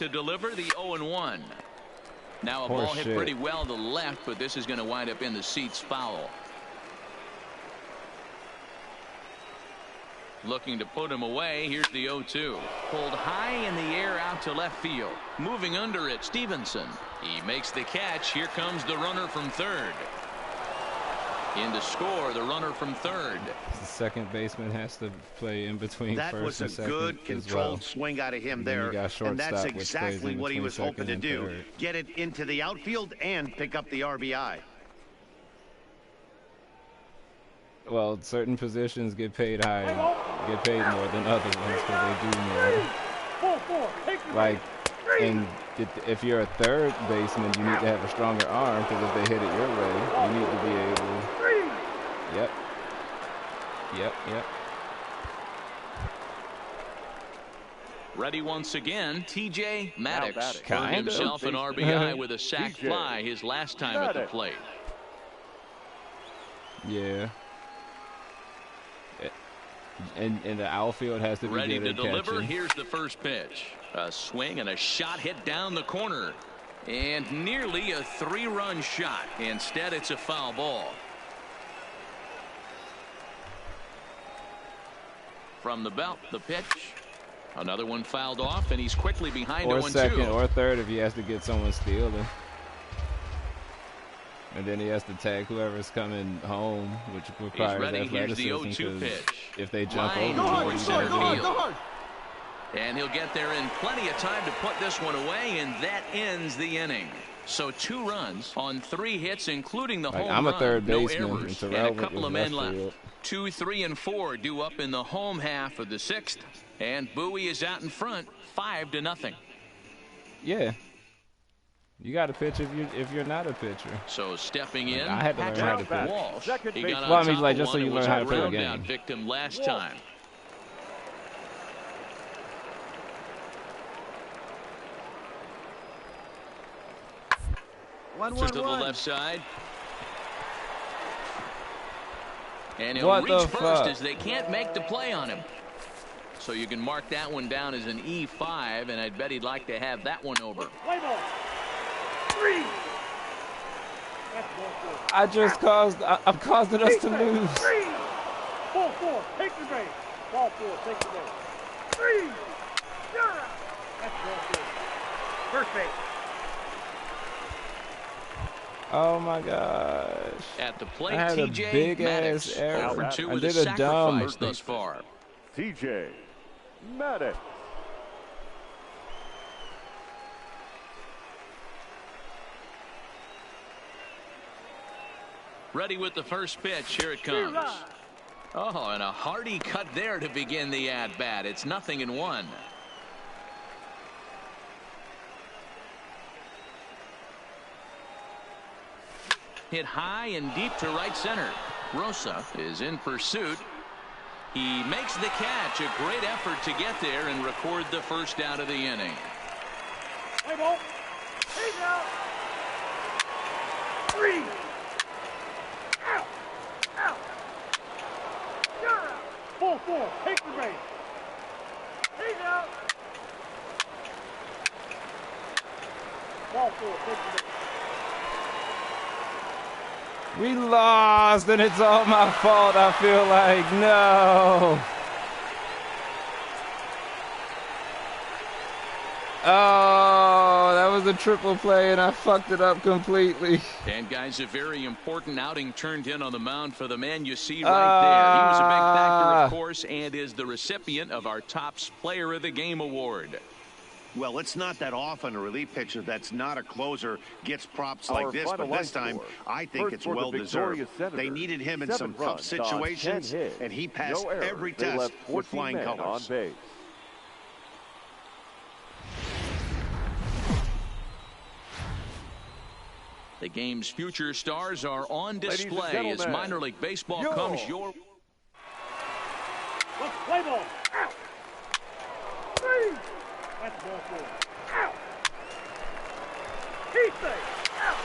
to deliver the 0-1. Now a ball hit pretty well to the left, but this is going to wind up in the seats foul. Looking to put him away. Here's the 0-2. Pulled high in the air out to left field. Moving under it, Stevenson. He makes the catch. Here comes the runner from third. In to score, the runner from third. The second baseman has to play in between first and second. That was a good controlled swing out of him there. And that's exactly what he was hoping to do. Get it into the outfield and pick up the RBI. Well, certain positions get paid high, get paid more than other ones because they do more. Like, and if you're a third baseman, you need to have a stronger arm because if they hit it your way, you need to be able. Yep. Ready once again, TJ Maddox earned himself an RBI with a sac fly his last time at the plate. Yeah. And the outfield has to be ready good to at deliver. catching. Here's the first pitch. A swing and a shot hit down the corner. And nearly a 3-run shot. Instead, it's a foul ball. From the belt, the pitch. Another one fouled off, and he's quickly behind 0-2. Or second or third if he has to get someone stealing. And then he has to tag whoever's coming home, which requires athleticism. Because if they jump over, go hard. And he'll get there in plenty of time to put this one away, and that ends the inning. So 2 runs on 3 hits, including the home run. I'm a third baseman. No errors, and a couple of men left. 2, 3, and 4 due up in the home half of the 6th, and Bowie is out in front, 5-0. Yeah. You got to pitch if you're not a pitcher. So stepping in, I had to learn how to pitch. Walsh. He got well, I mean, like just so you learn how to play the game. Victim last time. To the left side. And he'll reach first as they can't make the play on him. So you can mark that one down as an E5, and I'd bet he'd like to have that one over. I'm causing us to lose. 4-4, take the base. Ball 4, take the base. 3, you're out. That's ball 4. First base. Oh my gosh. At the plate, I had a TJ big Maddox. ass error. For 2 I with did a a dumb sacrifice thus far. TJ Maddox. Ready with the first pitch. Here it comes. Oh, and a hearty cut there to begin the at-bat. It's 0-1. Hit high and deep to right center. Rosa is in pursuit. He makes the catch. A great effort to get there and record the first out of the inning. Play ball. He's out. 3. Out. Out. You're out. 4-4. Take the base. He's out. Ball 4. Take the base. We lost, and it's all my fault, I feel like. No. Oh, that was a triple play, and I fucked it up completely. And, guys, a very important outing turned in on the mound for the man you see right there. He was a big factor, of course, and is the recipient of our Topps Player of the Game award. Well, it's not that often a relief pitcher that's not a closer gets props like this, but this time I think it's well-deserved. They needed him in some tough situations, and he passed every test with flying colors. The game's future stars are on display as minor league baseball comes your... Let's play ball. Out. 3. That's ball 4. Out. He's safe. Out.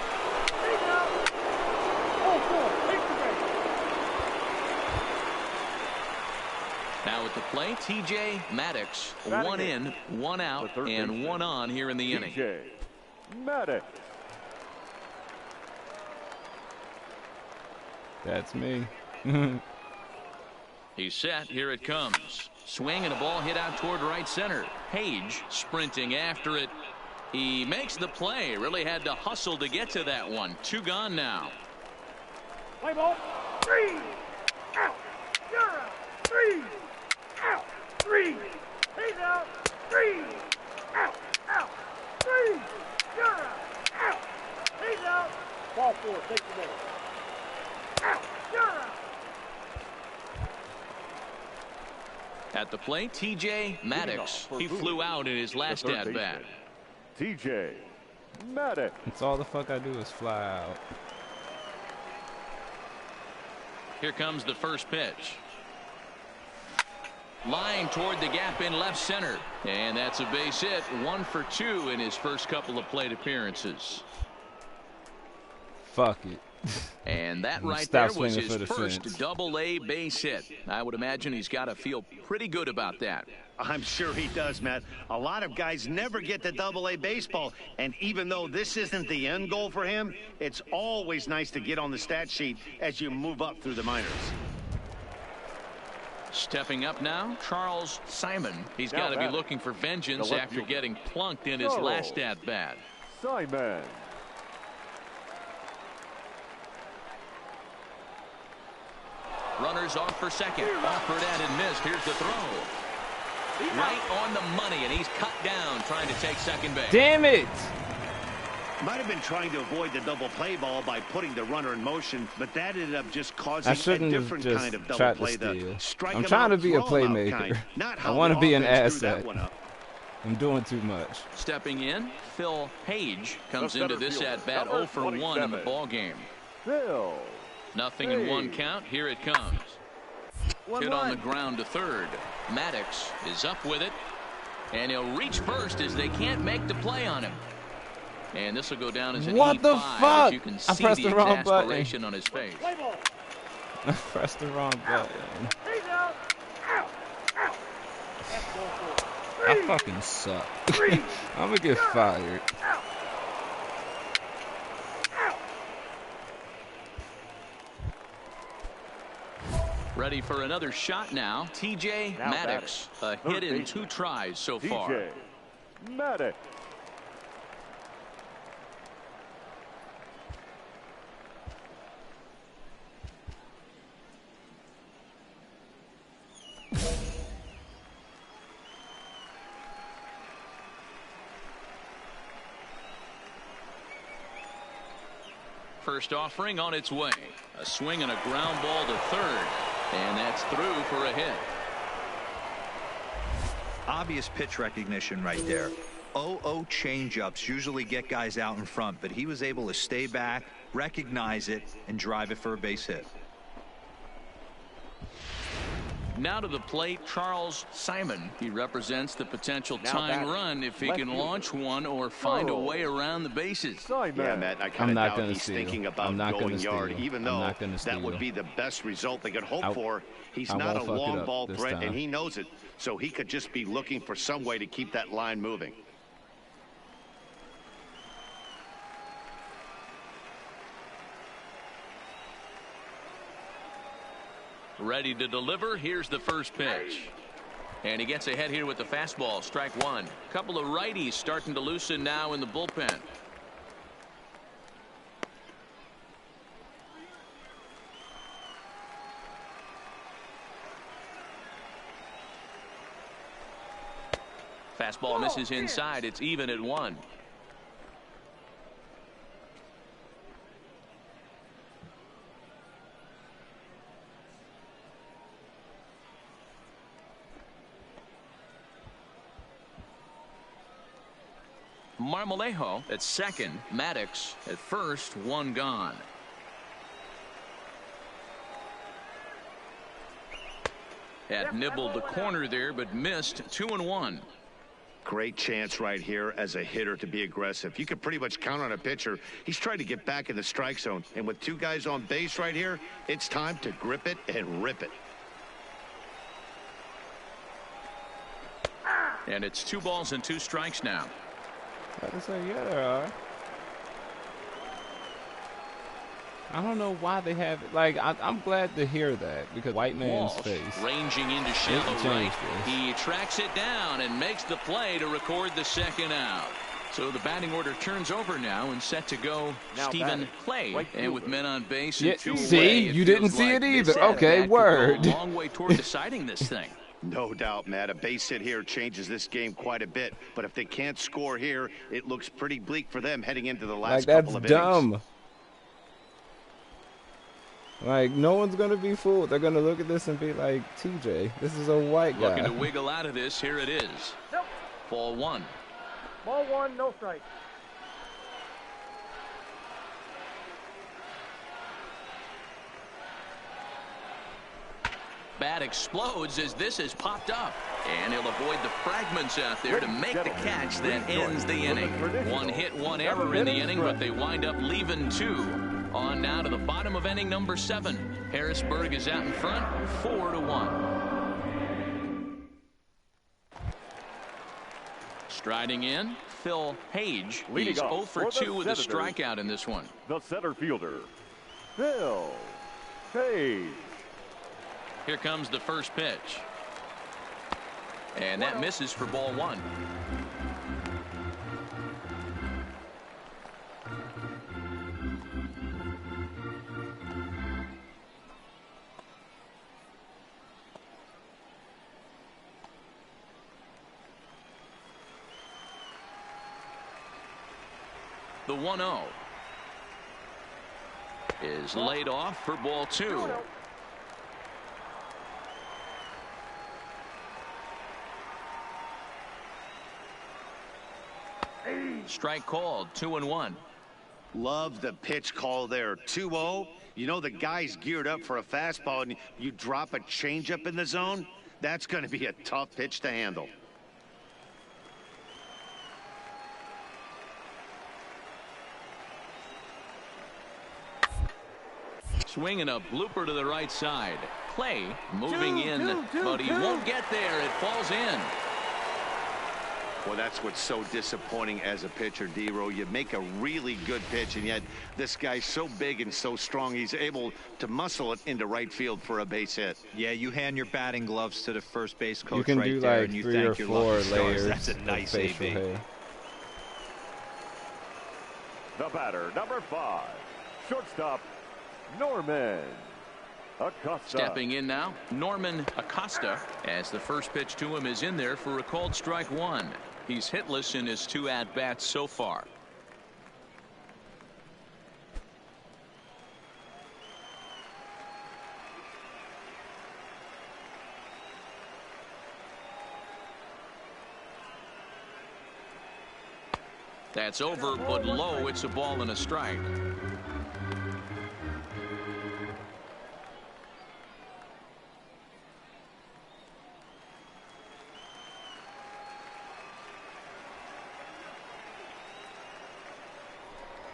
He's out. Ball 4. Take the base. Now at the plate. play, T.J. Maddox. 1 in, 1 out, and 1 on here in the inning. T.J. Maddox. That's me. He's set. Here it comes. Swing and a ball hit out toward right center. Page sprinting after it. He makes the play. Really had to hustle to get to that one. 2 gone now. Play ball. 3. Out. You're out. 3. Out. 3. He's out. 3. Out. Out. 3. You're out. Out. He's out. Ball 4. Take the ball. Out. You're out. At the plate, T.J. Maddox. He flew out in his last at-bat. T.J. Maddox. That's all the fuck I do is fly out. Here comes the first pitch. Line toward the gap in left center. And that's a base hit. 1 for 2 in his first couple of plate appearances. Fuck it. And that right there was his first double-A base hit. I would imagine he's got to feel pretty good about that. I'm sure he does, Matt. A lot of guys never get to double-A baseball, and even though this isn't the end goal for him, it's always nice to get on the stat sheet as you move up through the minors. Stepping up now, Charles Simon. He's got to be looking for vengeance after getting plunked in his last at-bat. Simon. Runners off for second. Offered at and missed. Here's the throw. Right on the money, and he's cut down trying to take second base. Damn it! Might have been trying to avoid the double play ball by putting the runner in motion, but that ended up just causing a different kind of double play. I'm trying to be a playmaker. I want to be an asset. I'm doing too much. Stepping in, Phil Page comes into this at-bat 0 for 1 in the ball game. Phil. Nothing in 1 count. Here it comes. Hit on the ground to third. Maddox is up with it, and he'll reach first as they can't make the play on him. And this will go down as an E5. What the fuck? You can I see pressed the wrong exasperation button on his face. I pressed the wrong button. I fucking suck. I'm gonna get fired. Ready for another shot now. T.J. Maddox. A hit in 2 tries so far. T.J. Maddox. First offering on its way. A swing and a ground ball to third. And that's through for a hit. Obvious pitch recognition right there. 0-0 changeups usually get guys out in front, but he was able to stay back, recognize it, and drive it for a base hit. Now to the plate, Charles Simon. He represents the potential tying run if he can launch one or find a way around the bases. Yeah, Matt, I kind of doubt he's thinking about going yard, even though that would be the best result they could hope for. He's not a long ball threat, and he knows it, so he could just be looking for some way to keep that line moving. Ready to deliver. Here's the first pitch. And he gets ahead here with the fastball. Strike 1. Couple of righties starting to loosen now in the bullpen. Fastball misses inside. It's even at 1. Marmolejo at second. Maddox at first. 1 gone. Had nibbled the corner there, but missed. 2-1. Great chance right here as a hitter to be aggressive. You can pretty much count on a pitcher. He's trying to get back in the strike zone. And with 2 guys on base right here, it's time to grip it and rip it. And it's 2 balls and 2 strikes now. I was say, yeah, there are. I don't know why they have it. Like, I'm glad to hear that because white man's Walsh face. ranging into shallow right. He tracks it down and makes the play to record the 2nd out. So the batting order turns over now and set to go now Stephen Clay. Right, and with men on base and 2 see, away, you didn't see like it either. Okay, word. Go a long way toward deciding this thing. No doubt, Matt. A base hit here changes this game quite a bit. But if they can't score here, it looks pretty bleak for them heading into the last couple of innings. That's dumb. Like, no one's going to be fooled. They're going to look at this and be like, TJ, this is a white guy. Looking to wiggle out of this. Here it is. Nope. Ball 1. Ball 1, no strike. Bat explodes as this is popped up. And he'll avoid the fragments out there to make the catch that ends the inning. 1 hit, 1 error in the inning, but they wind up leaving 2. On now to the bottom of inning number 7. Harrisburg is out in front, 4-1. Striding in, Phil Hage. He's 0 for 2 with a strikeout in this one. The center fielder, Phil Hage. Here comes the first pitch. And that misses for ball 1. The 1-0 is laid off for ball 2. Strike called, 2-1. Love the pitch call there. 2-0. You know the guy's geared up for a fastball and you drop a changeup in the zone. That's going to be a tough pitch to handle. Swinging a blooper to the right side. Clay moving in, but he won't get there. It falls in. Well, that's what's so disappointing as a pitcher, D-Row. You make a really good pitch, and yet this guy's so big and so strong, he's able to muscle it into right field for a base hit. Yeah, you hand your batting gloves to the first base coach you can right do there, like and you 3 thank or your 4 lucky stars. layers. That's a nice AB. The batter, number 5, shortstop, Norman Acosta. Stepping in now, Norman Acosta, as the first pitch to him is in there for a called strike 1. He's hitless in his 2 at-bats so far. That's over, but low. It's a ball and a strike.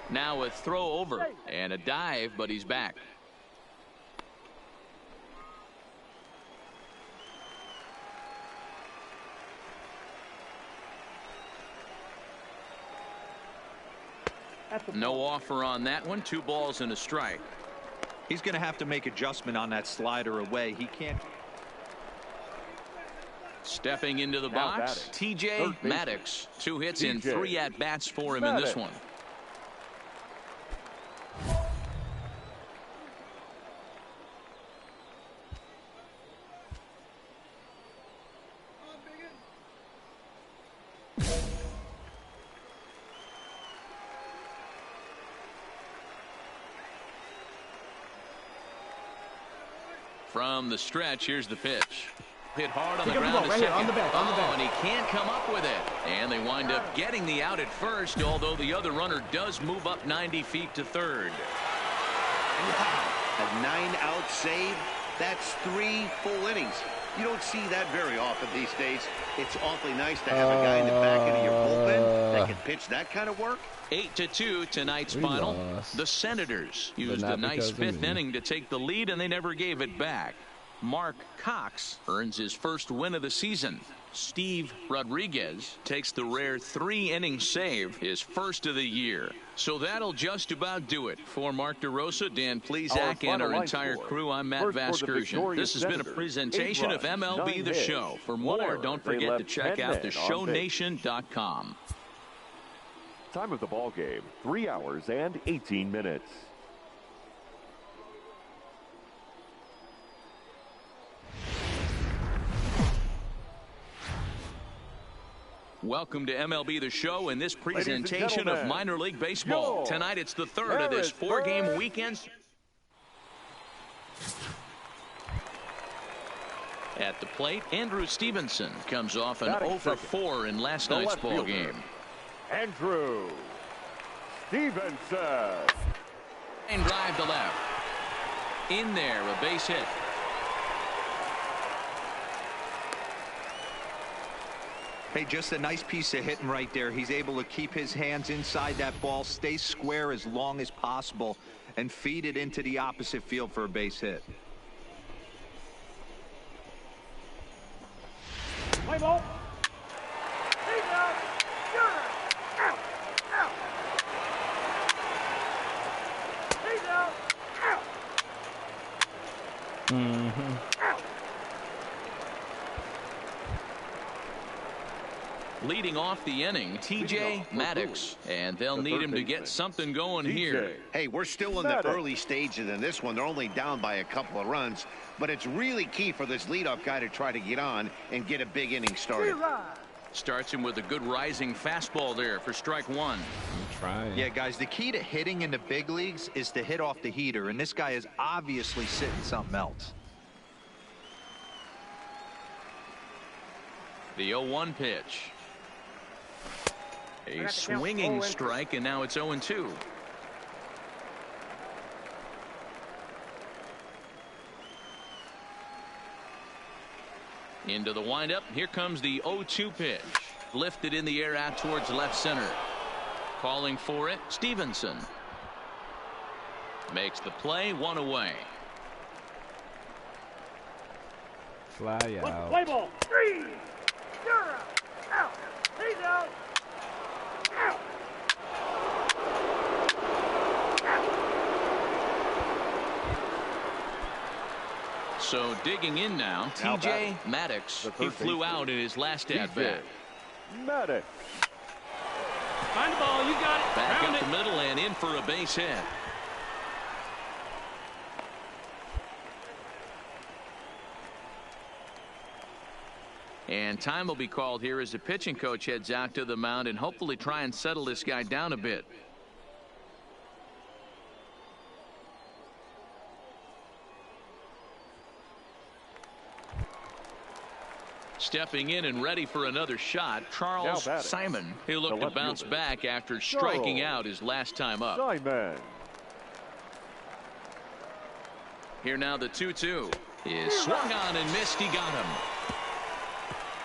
Now a throw over and a dive, but he's back. No offer on that one. 2 balls and a strike. He's going to have to make adjustment on that slider away. He can't. Stepping into the box, TJ Maddox. 2 hits in 3 at-bats for him in this one. From the stretch, here's the pitch. Hit hard on the ground to second. On the back. And he can't come up with it. And they wind up getting the out at first, although the other runner does move up 90 feet to third. Wow. A 9-out save. That's 3 full innings. You don't see that very often these days. It's awfully nice to have a guy in the back end of your bullpen that can pitch that kind of work. 8-2 tonight's final. The Senators used a nice 5th inning to take the lead, and they never gave it back. Mark Cox earns his first win of the season. Steve Rodriguez takes the rare 3-inning save, his first of the year. So that'll just about do it. For Mark DeRosa, Dan Plesac, and our entire crew, I'm Matt Vasgersian. This has been a presentation of MLB The Show. For more, don't forget to check out theshownation.com. Time of the ball game, 3 hours and 18 minutes. Welcome to MLB The Show in this presentation of minor league baseball. Tonight it's the third of this 4-game weekend. At the plate, Andrew Stevenson comes off an 0 for 4 in last night's ball game. Andrew Stevenson. And drive to left. In there, a base hit. Hey, just a nice piece of hitting right there. He's able to keep his hands inside that ball, stay square as long as possible, and feed it into the opposite field for a base hit. Play ball. He's out. You're out. Out. He's out. Out. Out. Leading off the inning, TJ Maddox, and they'll need him to get something going here. Hey, we're still in the early stages in this one. They're only down by a couple of runs, but it's really key for this leadoff guy to try to get on and get a big inning started. Starts him with a good rising fastball there for strike one. I'm trying. Yeah, guys, the key to hitting in the big leagues is to hit off the heater, and this guy is obviously sitting something else. The 0-1 pitch. A swinging strike, and now it's 0-2. Into the windup. Here comes the 0-2 pitch. Lifted in the air out towards left center. Calling for it, Stevenson. Makes the play, one away. Fly out. Play ball. 3. You're out. Out. He's out. Out. So digging in now, TJ Maddox. He flew out in his last at-bat. Maddox. Find the ball. You got it. Back up the middle and in for a base hit. And time will be called here as the pitching coach heads out to the mound and hopefully try and settle this guy down a bit. Stepping in and ready for another shot, Charles Simon. He'll look to bounce back after striking out his last time up. Simon. Here now the 2-2 is swung on and missed. He got him.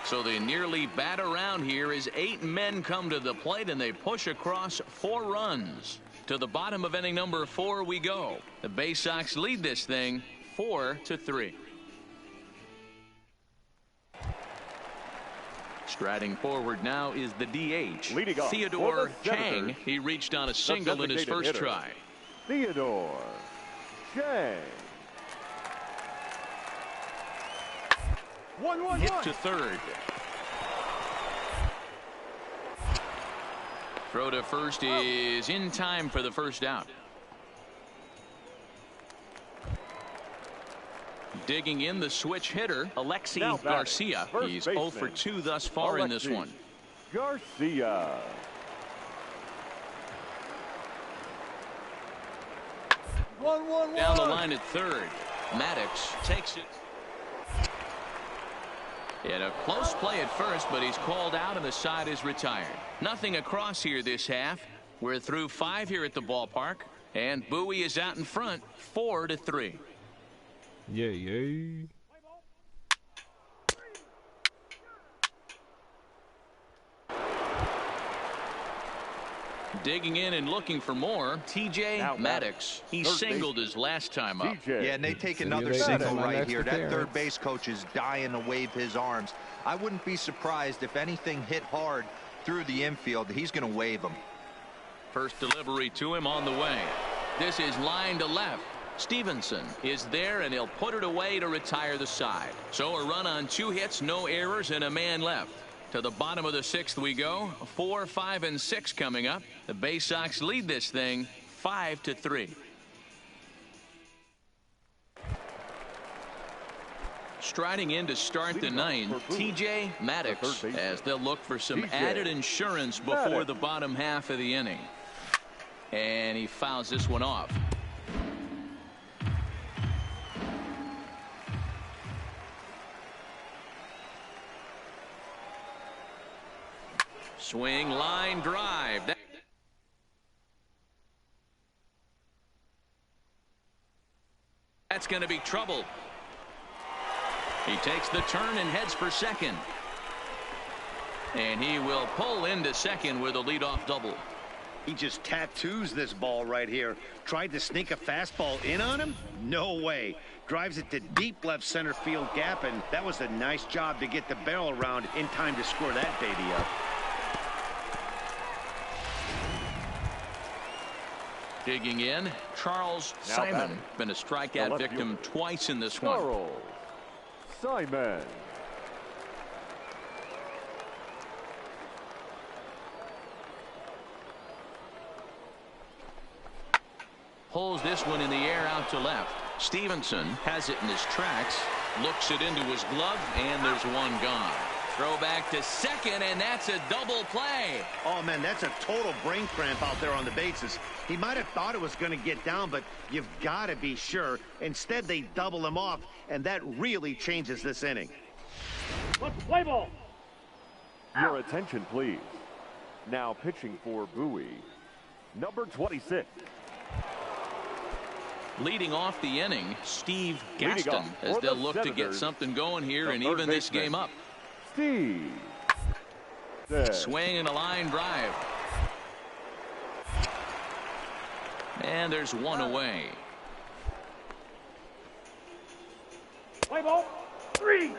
So they nearly bat around here as 8 men come to the plate and they push across 4 runs. To the bottom of inning number 4 we go. The Bay Sox lead this thing 4-3. Striding forward now is the DH, Theodore Chang. He reached on a single in his first try. Theodore Chang. 1-1-1. Hit to third. Throw to first is in time for the first out. Digging in the switch hitter, Alexi Garcia. He's 0 for 2 thus far in this one. Garcia. Down the line at third. Maddox takes it. In a close play at first, but he's called out and the side is retired. Nothing across here this half. We're through 5 here at the ballpark, and Bowie is out in front, 4-3. Yeah. Digging in and looking for more, TJ Maddox. He singled his last time up. Yeah, and they take another single right here. That third base coach is dying to wave his arms. I wouldn't be surprised if anything hit hard through the infield. He's going to wave them. First delivery to him on the way. This is line to left. Stevenson is there, and he'll put it away to retire the side. So a run on 2 hits, no errors, and a man left. To the bottom of the 6th we go. 4, 5, and 6 coming up. The Bay Sox lead this thing 5-3. Striding in to start the 9th, TJ Maddox, as they'll look for some added insurance before the bottom half of the inning. And he fouls this one off. Swing, line drive. That's going to be trouble. He takes the turn and heads for second. And he will pull into second with a leadoff double. He just tattoos this ball right here. Tried to sneak a fastball in on him? No way. Drives it to deep left center field gap, and that was a nice job to get the barrel around in time to score that baby up. Digging in, Charles Simon. Been a strikeout victim twice in this one. Charles Simon. Pulls this one in the air out to left. Stevenson has it in his tracks. Looks it into his glove, and there's one gone. Throw back to second, and that's a double play. Oh, man, that's a total brain cramp out there on the bases. He might have thought it was going to get down, but you've got to be sure. Instead, they double him off, and that really changes this inning. Let's play ball. Your attention, please. Now pitching for Bowie, number 26. Leading off the inning, Steve Gaston, as they'll look to get something going here and even this game up. Steve. Swing and a line drive. And there's one away. Play ball. 3.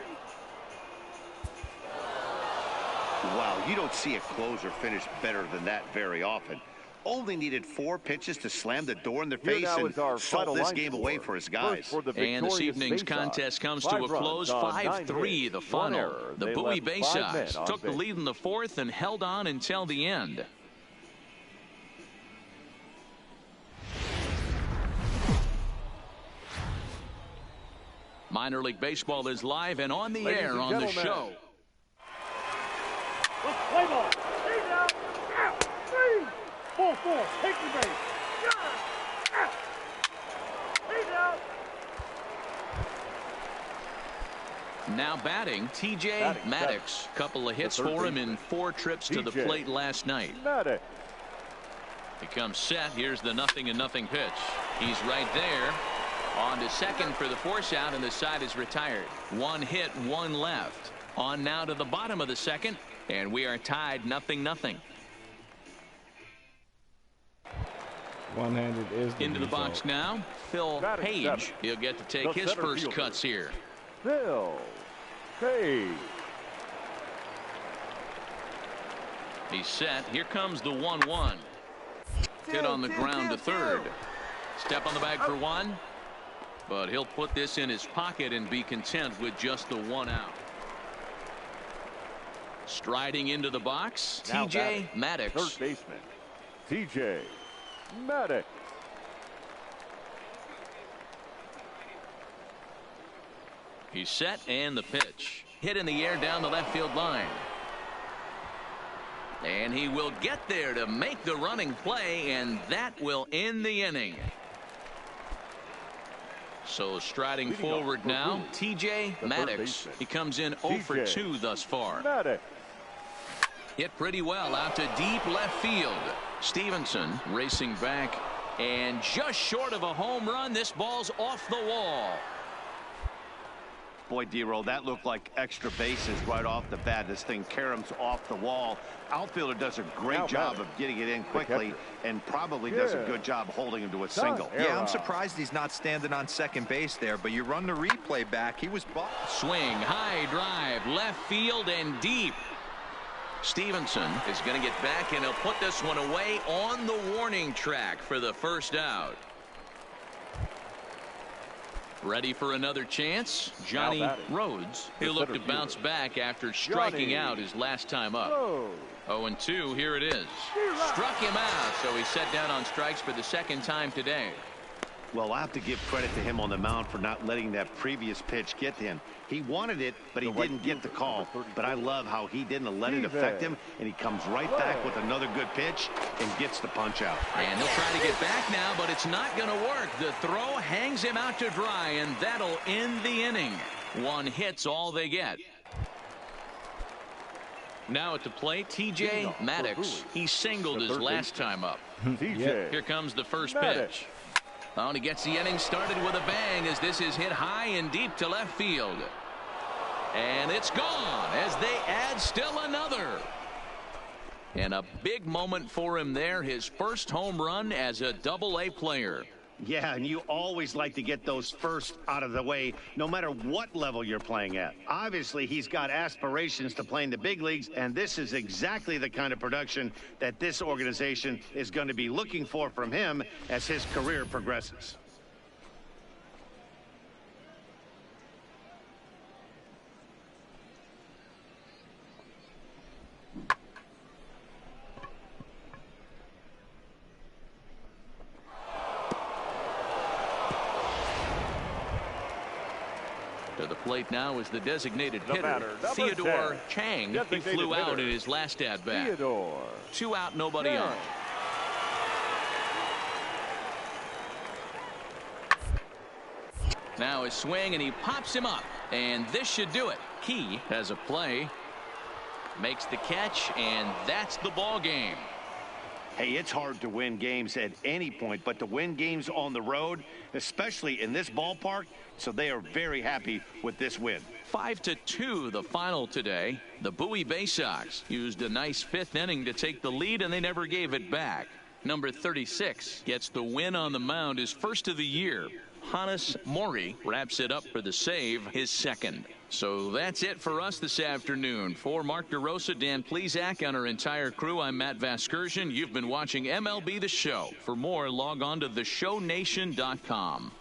Wow, you don't see a closer finish better than that very often. Only needed 4 pitches to slam the door in their face and stole this game away for his guys. And this evening's contest comes to a close, 5-3 the final. The Bowie Bay Sox took the lead in the 4th and held on until the end. Minor League Baseball is live and on the air on the show. Let's play ball. Stay down. Out. 3. 4-4. Take the base. Out. Stay down. Now batting, TJ Maddox. Couple of hits for him in 4 trips to the plate last night. He comes set. Here's the 0-0 pitch. He's right there. On to second for the force out, and the side is retired. 1 hit, 1 left. On now to the bottom of the 2nd, and we are tied 0-0. One-handed is the into the box now. Phil Page. He'll get to take his first cuts here. Phil Page. He's set. Here comes the 1-1. Hit on the ground to third. Step on the bag for 1. But he'll put this in his pocket and be content with just the 1 out. Striding into the box, TJ Maddox. Third baseman, TJ Maddox. He's set, and the pitch. Hit in the air down the left field line. And he will get there to make the running play, and that will end the inning. So striding forward now, TJ Maddox. He comes in 0 for 2 thus far. Hit pretty well out to deep left field. Stevenson racing back, and just short of a home run. This ball's off the wall. Boy, D-Roll, that looked like extra bases right off the bat. This thing caroms off the wall. Outfielder does a great job of getting it in quickly and probably does a good job holding him to a single. Yeah, I'm surprised he's not standing on second base there, but you run the replay back. He was swing, high drive, left field and deep. Stevenson is going to get back, and he'll put this one away on the warning track for the first out. Ready for another chance? Johnny Rhodes. He'll look to bounce back after striking out his last time up. 0-2, here it is. Struck him out, so he's set down on strikes for the second time today. Well, I have to give credit to him on the mound for not letting that previous pitch get to him. He wanted it, but he didn't get the call. But I love how he didn't let it affect him, and he comes right back with another good pitch and gets the punch out. And they'll try to get back now, but it's not going to work. The throw hangs him out to dry, and that'll end the inning. One hit's all they get. Now at the plate, T.J. Maddox. He singled his last time up. Here comes the first pitch. Oh, and he gets the inning started with a bang as this is hit high and deep to left field. And it's gone as they add still another. And a big moment for him there, his first home run as a Double-A player. Yeah, and you always like to get those first out of the way, no matter what level you're playing at. Obviously, he's got aspirations to play in the big leagues, and this is exactly the kind of production that this organization is going to be looking for from him as his career progresses. To the plate now is the designated hitter, Theodore Chang. He flew out in his last at-bat. 2 out, nobody on. Now his swing, and he pops him up. And this should do it. Key has a play. Makes the catch, and that's the ball game. Hey, it's hard to win games at any point, but to win games on the road, especially in this ballpark, so they are very happy with this win. 5-2 the final today. The Bowie Bay Sox used a nice 5th inning to take the lead, and they never gave it back. Number 36 gets the win on the mound, his first of the year. Hannes Mori wraps it up for the save, his second. So that's it for us this afternoon. For Mark DeRosa, Dan Plesac, and our entire crew, I'm Matt Vasgersian. You've been watching MLB The Show. For more, log on to theshownation.com.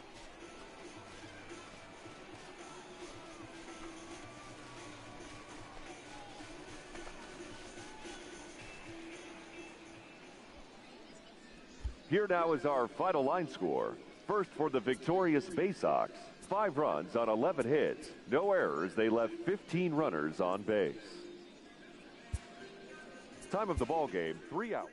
Here now is our final line score. First for the victorious Bay Sox. 5 runs on 11 hits. No errors. They left 15 runners on base. Time of the ball game, 3 hours.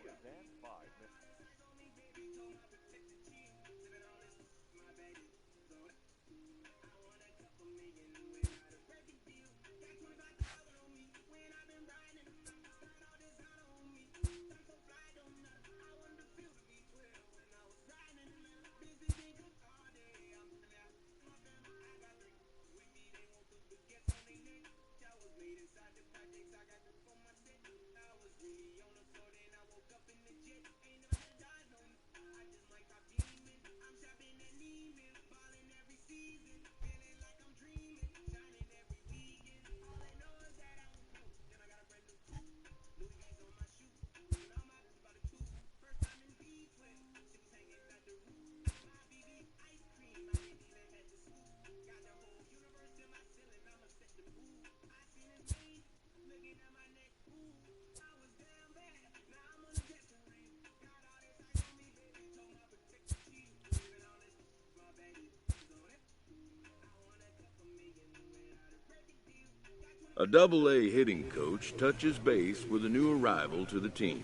A Double-A hitting coach touches base with a new arrival to the team.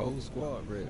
Whole squad ready.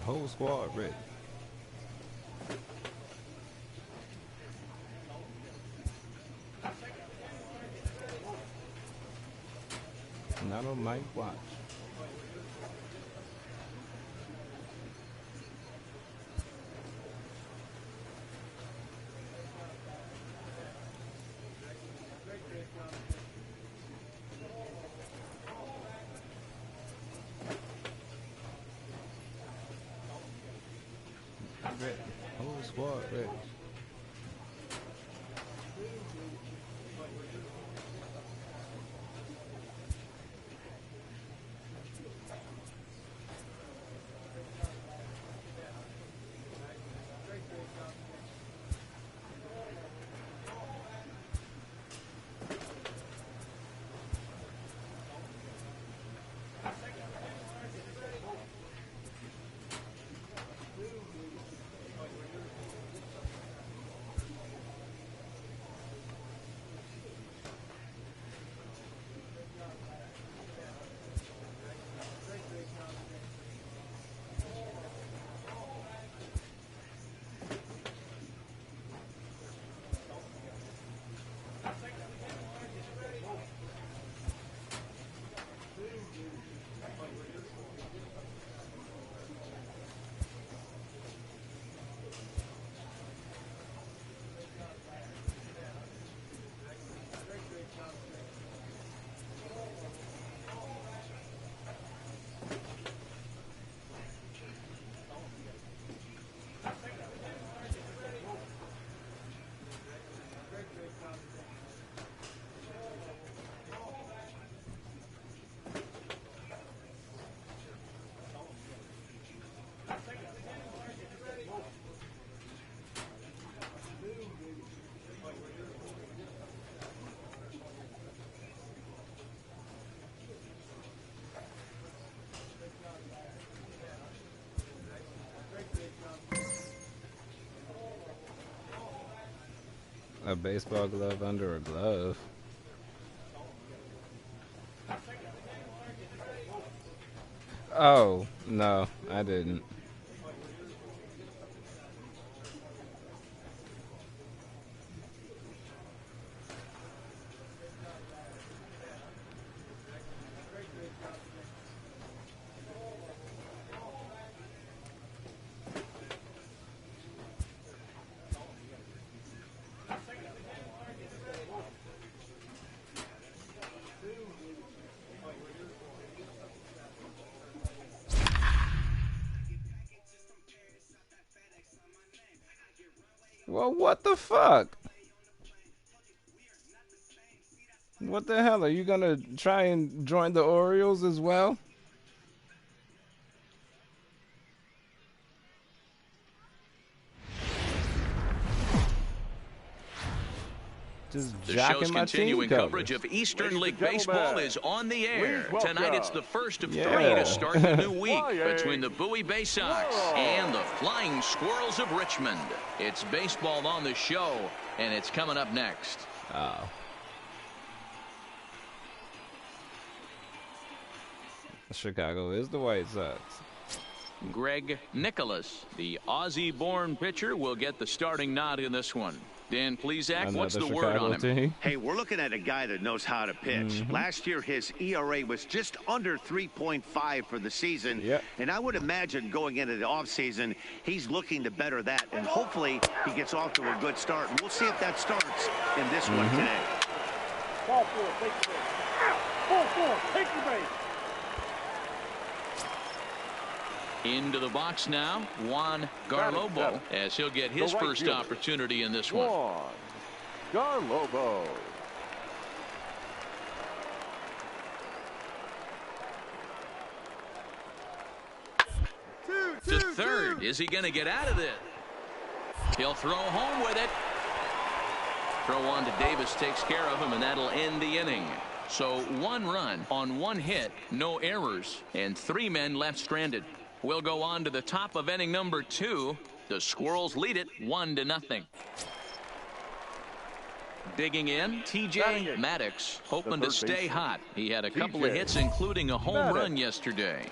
Whole squad ready. Not on my watch. Ready. Whole squad ready. A baseball glove under a glove. Oh, no, I didn't. Well, what the fuck? What the hell? Are you gonna try and join the Orioles as well? The show's continuing coverage of Eastern League Baseball is on the air. Tonight it's the first of 3 to start the new week between the Bowie Bay Sox and the Flying Squirrels of Richmond. It's baseball on the show, and it's coming up next. Oh. Chicago is the White Sox. Greg Nicholas, the Aussie-born pitcher, will get the starting nod in this one. Dan Plesac, what's the word on him? Team. Hey, we're looking at a guy that knows how to pitch. Last year, his ERA was just under 3.5 for the season. And I would imagine going into the offseason, he's looking to better that. And hopefully, he gets off to a good start. And we'll see if that starts in this one today. Ball 4, take your base. Ball 4, take your base. Into the box now, Juan Garlobo, as he'll get his first opportunity in this one. Garlobo. To third. Is he going to get out of this? He'll throw home with it. Throw on to Davis takes care of him, and that'll end the inning. So 1 run on 1 hit, no errors, and 3 men left stranded. We'll go on to the top of inning number 2. The Squirrels lead it 1-0. Digging in, TJ Maddox, hoping to stay hot. He had a couple of hits, including a home run yesterday.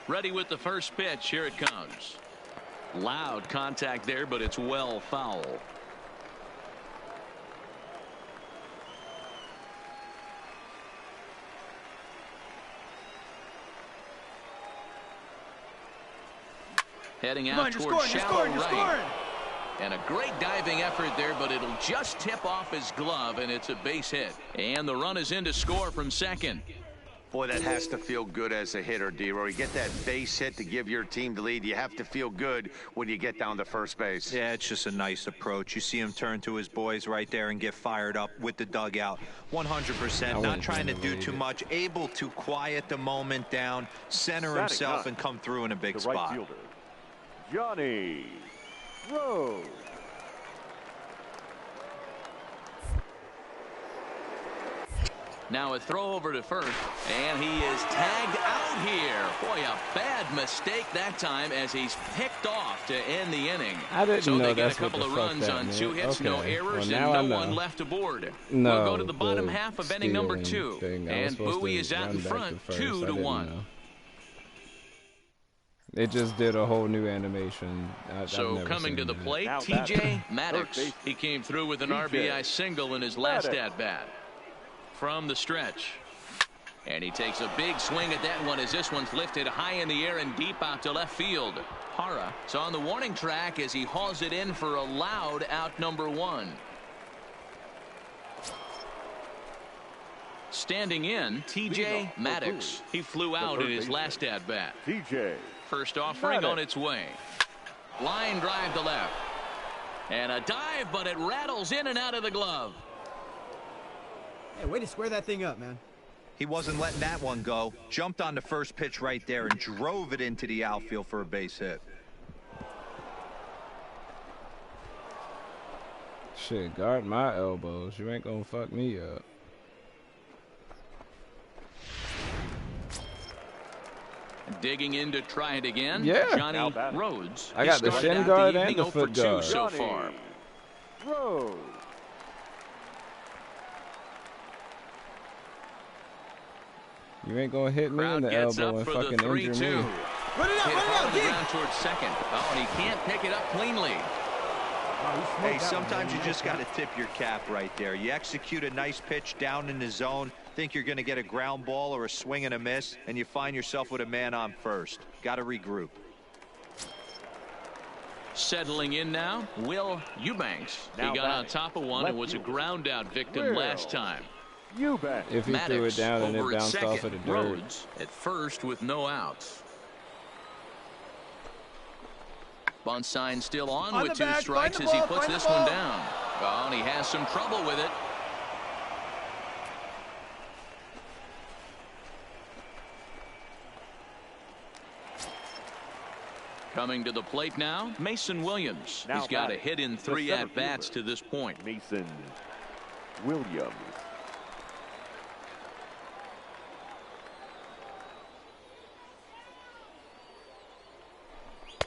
Ready with the first pitch. Here it comes. Loud contact there, but it's well foul. Heading out towards shallow right. And a great diving effort there, but it'll just tip off his glove, and it's a base hit. And the run is in to score from second. Boy, that has to feel good as a hitter, D-Roy. You get that base hit to give your team the lead. You have to feel good when you get down to first base. Yeah, it's just a nice approach. You see him turn to his boys right there and get fired up with the dugout. 100%, not trying to do too much, able to quiet the moment down, center himself, and come through in a big spot. Right fielder, Johnny Rose. Now a throw over to first, and he is tagged out here. Boy, a bad mistake that time as he's picked off to end the inning. I didn't so know they get that's a couple what the of runs on 2 hits, no errors, and no one left aboard. No, we'll go to the bottom half of inning number 2, and Bowie is out in front, 2-1. It just did a whole new animation. So coming to the plate, TJ Maddox. He came through with an RBI single in his last at-bat. From the stretch, and he takes a big swing at that one as this one's lifted high in the air and deep out to left field. Hara is on the warning track as he hauls it in for a loud out number 1. Standing in, TJ Maddox. He flew out in his last at bat. First offering on its way. Line drive to left, and a dive, but it rattles in and out of the glove. Hey, way to square that thing up, man. He wasn't letting that one go. Jumped on the first pitch right there and drove it into the outfield for a base hit. Shit, guard my elbows. You ain't gonna fuck me up. Digging in to try it again. Yeah. Johnny Rhodes. I got the shin guard and the foot guard. So far. Rhodes. You ain't gonna hit me in the elbow and fucking injure me. Run it out, down towards second. Oh, and he can't pick it up cleanly. Hey, sometimes you just got to tip your cap right there. You execute a nice pitch down in the zone, think you're going to get a ground ball or a swing and a miss, and you find yourself with a man on first. Got to regroup. Settling in now, Will Eubanks. He got on top of one and was a ground out victim last time. If he threw it down and it bounced off of the dirt. Rhodes at first with no outs. Bunt sign still on with 2 strikes as he puts this one down. Oh, and he has some trouble with it. Coming to the plate now, Mason Williams. He's got a hit in 3 at-bats to this point. Mason Williams.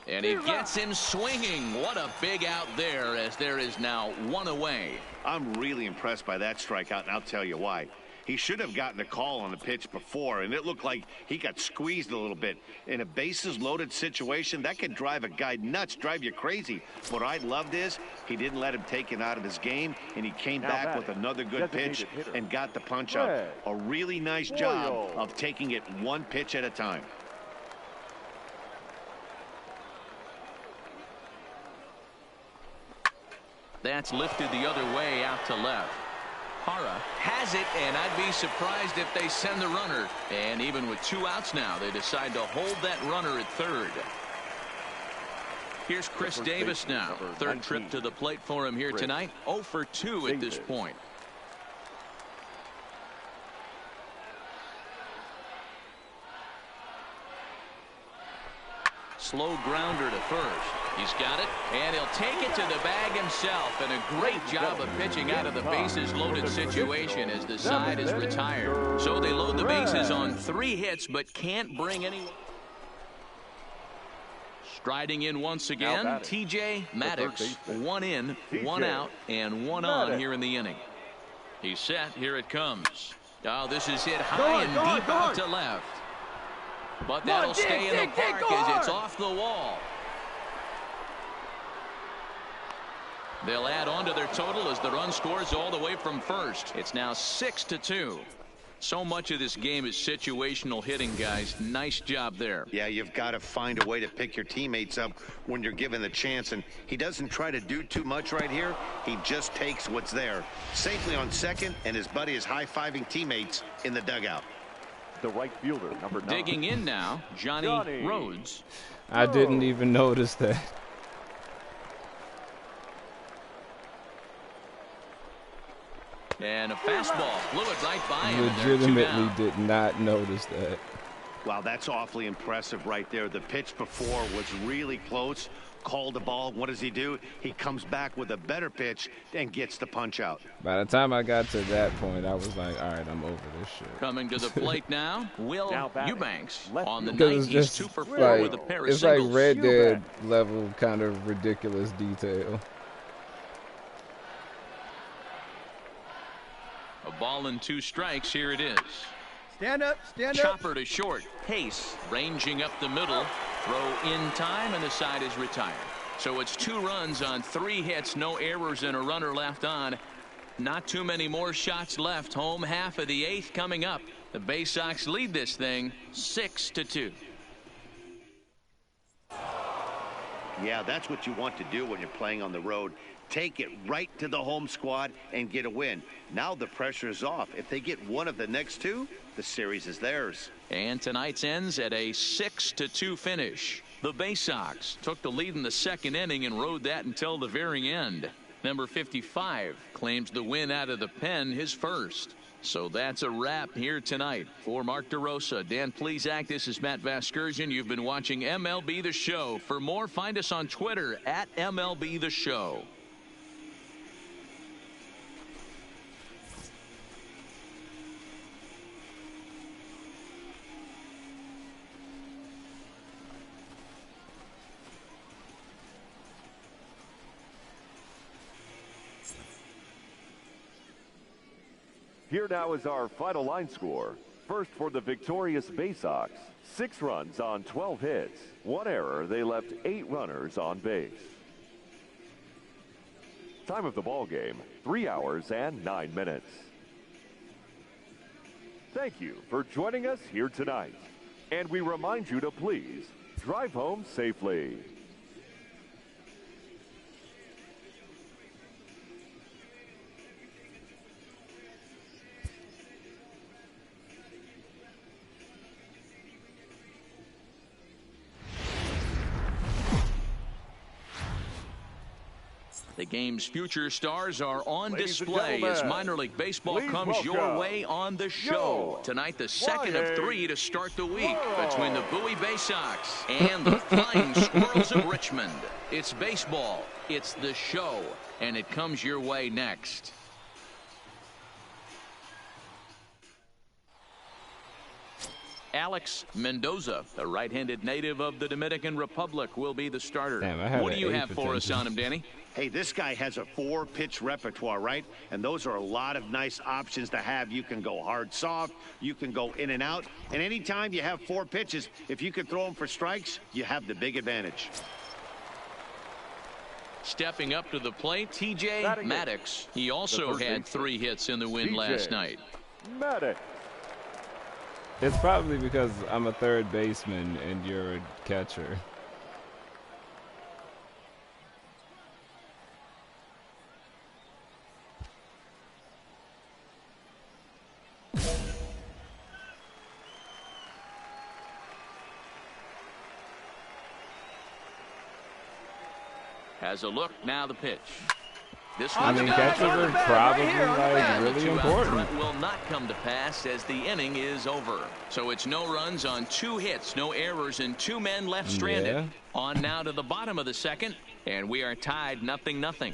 And he gets him swinging. What a big out there, as there is now 1 away. I'm really impressed by that strikeout, and I'll tell you why. He should have gotten a call on the pitch before, and it looked like he got squeezed a little bit. In a bases-loaded situation, that could drive a guy nuts, drive you crazy. What I loved is he didn't let him take it out of his game, and he came back with another good pitch and got the punch out. A really nice job of taking it 1 pitch at a time. That's lifted the other way out to left. Hara has it, and I'd be surprised if they send the runner. And even with 2 outs now, they decide to hold that runner at third. Here's Chris Davis now. 3rd trip to the plate for him here tonight. 0 for 2 at this point. Slow grounder to first. He's got it, and he'll take it to the bag himself. And a great job of pitching out of the bases-loaded situation as the side is retired. So they load the bases on 3 hits, but can't bring any. Striding in once again, TJ Maddox. 1 in, 1 out, and 1 on here in the inning. He's set. Here it comes. Oh, this is hit high and deep out to left. But that'll stay in the park as it's off the wall. They'll add on to their total as the run scores all the way from first. It's now 6-2. So much of this game is situational hitting, guys. Nice job there. Yeah, you've got to find a way to pick your teammates up when you're given the chance. And he doesn't try to do too much right here. He just takes what's there. Safely on second, and his buddy is high-fiving teammates in the dugout. The right fielder, number 9. Digging in now, Johnny Rhodes. I didn't even notice that. And a fastball blew it right by him. Legitimately did not notice that. Wow, that's awfully impressive right there. The pitch before was really close. Called the ball. What does he do? He comes back with a better pitch and gets the punch out. By the time I got to that point, I was like, all right, I'm over this shit. Coming to the plate now, Will Eubanks. On the night, he's 2 for 4 like, with a pair of it's singles. like Red Dead level kind of ridiculous detail. A ball and 2 strikes. Here it is. Stand up, stand up. Chopper to short. Pace ranging up the middle. Throw in time, and the side is retired. So it's 2 runs on 3 hits, no errors, and a runner left on. Not too many more shots left. Home half of the 8th coming up. The Bay Sox lead this thing 6-2. Yeah, that's what you want to do when you're playing on the road. Take it right to the home squad and get a win. Now the pressure is off. If they get one of the next 2, the series is theirs. And tonight's ends at a 6-2 finish. The Bay Sox took the lead in the 2nd inning and rode that until the very end. Number 55 claims the win out of the pen, his first. So that's a wrap here tonight. For Mark DeRosa, Dan Plesac, this is Matt Vasgersian. You've been watching MLB The Show. For more, find us on Twitter at MLB The Show. Here now is our final line score. First for the victorious Bay Sox, 6 runs on 12 hits. 1 error, they left 8 runners on base. Time of the ball game, 3 hours and 9 minutes. Thank you for joining us here tonight. And we remind you to please drive home safely. The game's future stars are on display as minor league baseball comes your way on the show. Tonight, the second of 3 to start the week between the Bowie Bay Sox and the Flying Squirrels of Richmond. It's baseball, it's the show, and it comes your way next. Alex Mendoza, the right-handed native of the Dominican Republic, will be the starter. Damn, what do you have for us on him, Danny? Hey, this guy has a 4-pitch repertoire, right? And those are a lot of nice options to have. You can go hard, soft. You can go in and out. And anytime you have 4 pitches, if you can throw them for strikes, you have the big advantage. Stepping up to the plate, TJ Maddox. He also had 3 hits in the win last night. Maddox. It's probably because I'm a third baseman and you're a catcher. Has a look, now the pitch. This I mean, catchers are probably like really important. Will not come to pass as the inning is over. So it's no runs on 2 hits, no errors, and 2 men left stranded. Yeah. On now to the bottom of the second, and we are tied 0-0.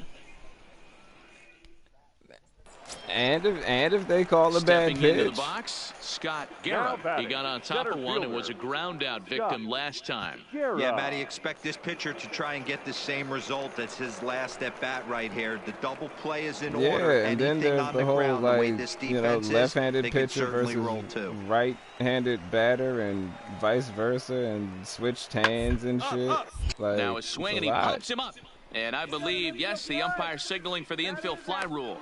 And if they call a bad Stepping pitch. into the box, Scott Guerra. He got on top of one and was a ground-out victim last time. Yeah, Matty, expect this pitcher to try and get the same result as his last at-bat right here. The double play is in order. Yeah, and then there's the whole, like, you know, left-handed pitcher versus right-handed batter and vice versa, and switched hands and shit. Like, now a swing, and he pumps him up. And I believe, yes, the umpire signaling for the infield fly rule.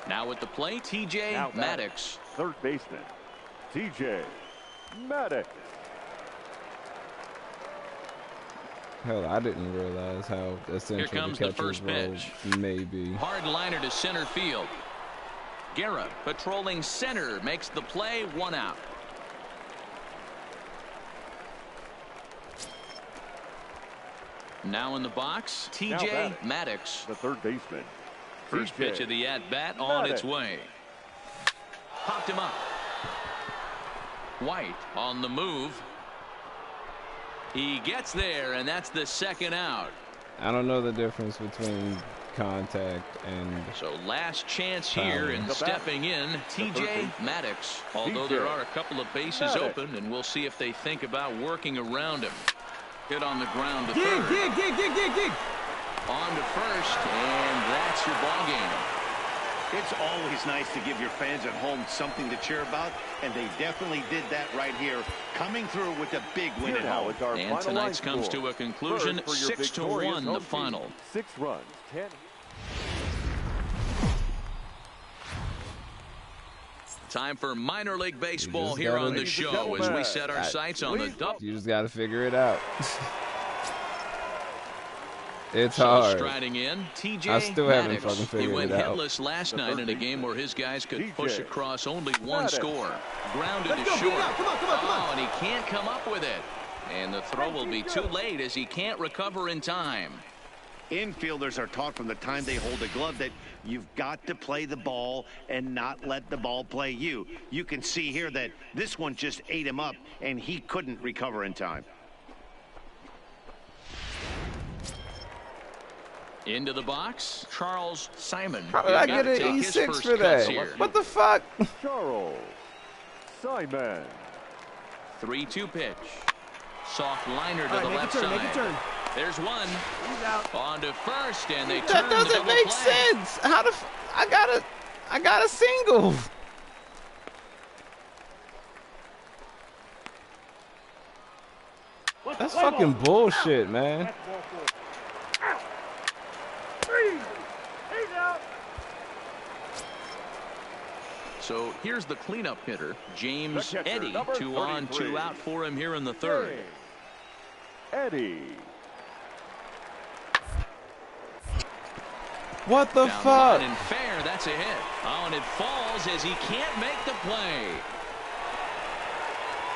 Now at the plate, TJ Maddox. Third baseman, TJ Maddox. Hell, I didn't realize how essential Here comes the the first pitch. May be. Hard liner to center field. Guerra patrolling center makes the play, 1 out. Now in the box, TJ Maddox. The third baseman. First pitch of the at-bat on its way. Popped him up. White on the move. He gets there, and that's the 2nd out. I don't know the difference between contact and... So last chance here, and stepping in, TJ Maddox. Although there are a couple of bases open, and we'll see if they think about working around him. Hit on the ground to third. Dig. On to first, and that's your ball game. It's always nice to give your fans at home something to cheer about, and they definitely did that right here, coming through with a big win at home. And tonight's comes to a conclusion, 6-1 the final. 6 runs, 10. Time for minor league baseball here on the show as we set our sights on the double. You just got to figure it out. It's so hard. Striding in, TJ I still haven't fucking figured it out. He went hitless last night in a game where his guys could push across only 1 score. Grounded to short. Come on. And he can't come up with it. And the throw will be too late as he can't recover in time. Infielders are taught from the time they hold a glove that you've got to play the ball and not let the ball play you. You can see here that this one just ate him up, and he couldn't recover in time. Into the box, Charles Simon. How did I get an E6 for that? What the fuck? Charles Simon. 3-2 pitch. Soft liner to the left side. Make a turn. There's one. He's out. On to first, and they That turn the doesn't double make play. sense. How the I got a single. That's fucking bullshit, man. So here's the cleanup hitter, James Eddy. 2 on, 2 out for him here in the third. Eddy. What the Down fuck? the line and fair, that's a hit. Oh, and it falls as he can't make the play.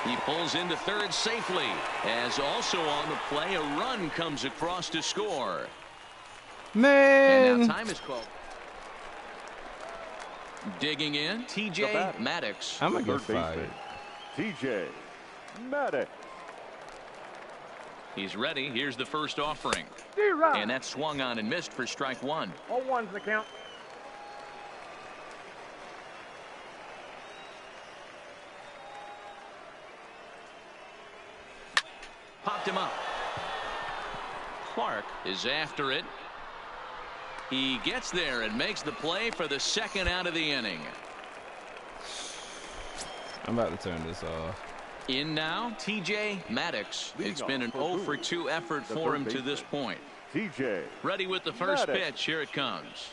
He pulls into third safely, as also on the play, a run comes across to score. Man. And now time is called. Digging in, TJ Maddox. I'm going to get fired. TJ Maddox. He's ready. Here's the first offering. And that's swung on and missed for strike one. 0-1's the count. Popped him up. Clark is after it. He gets there and makes the play for the second out of the inning. I'm about to turn this off. In now, TJ Maddox. It's been an 0-for-2 effort for him to this point. TJ ready with the first pitch. Here it comes.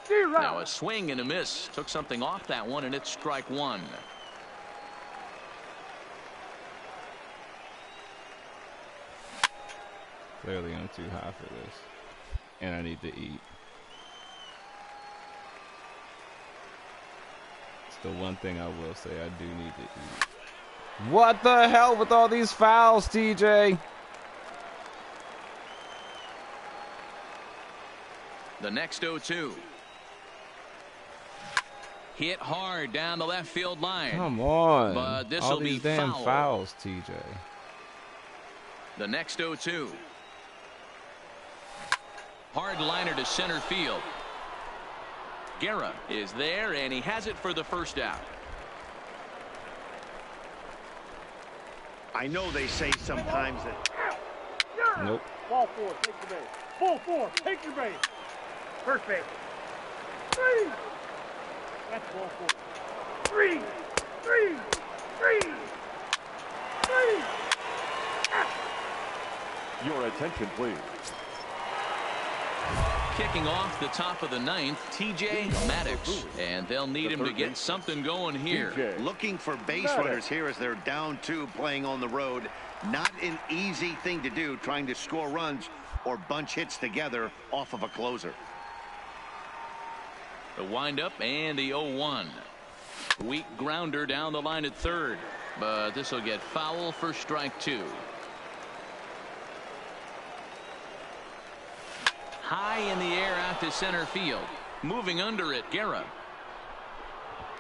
Now a swing and a miss. Took something off that one, and it's strike one. Clearly I'm too high for this. And I need to eat. It's the one thing I will say I do need to eat. What the hell with all these fouls, TJ? The next 0-2. Hit hard down the left field line. Come on. But this all will be these damn foul. fouls, TJ. The next 0-2. Hard liner to center field. Guerra is there, and he has it for the first out. I know they say sometimes that. Nope. Ball 4, take your base. Ball 4, take your base. First base. 3. That's ball 4. 3. 3. 3. 3. Your attention, please. Kicking off the top of the ninth, TJ Maddox, and they'll need him to get something going here. Looking for base runners here as they're down 2 playing on the road. Not an easy thing to do, trying to score runs or bunch hits together off of a closer. The windup and the 0-1. Weak grounder down the line at third, but this will get foul for strike 2. High in the air out to center field. Moving under it, Guerra.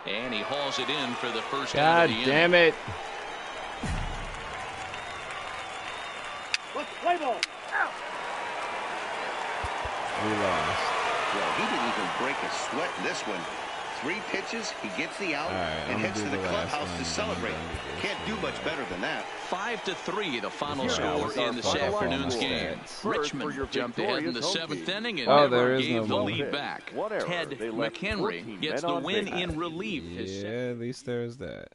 And he hauls it in for the first out of the inning. God damn it. Let's play ball. Out. We lost. Well, he didn't even break a sweat in this one. 3 pitches, he gets the out and heads to the clubhouse to celebrate. Can't do much better than that. 5-3, the final score in this afternoon's game. Richmond jumped ahead in the 7th inning and never gave the lead back. Ted McHenry gets the win in relief. Yeah, at least there's that.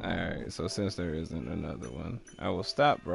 Alright, so since there isn't another one, I will stop, bro.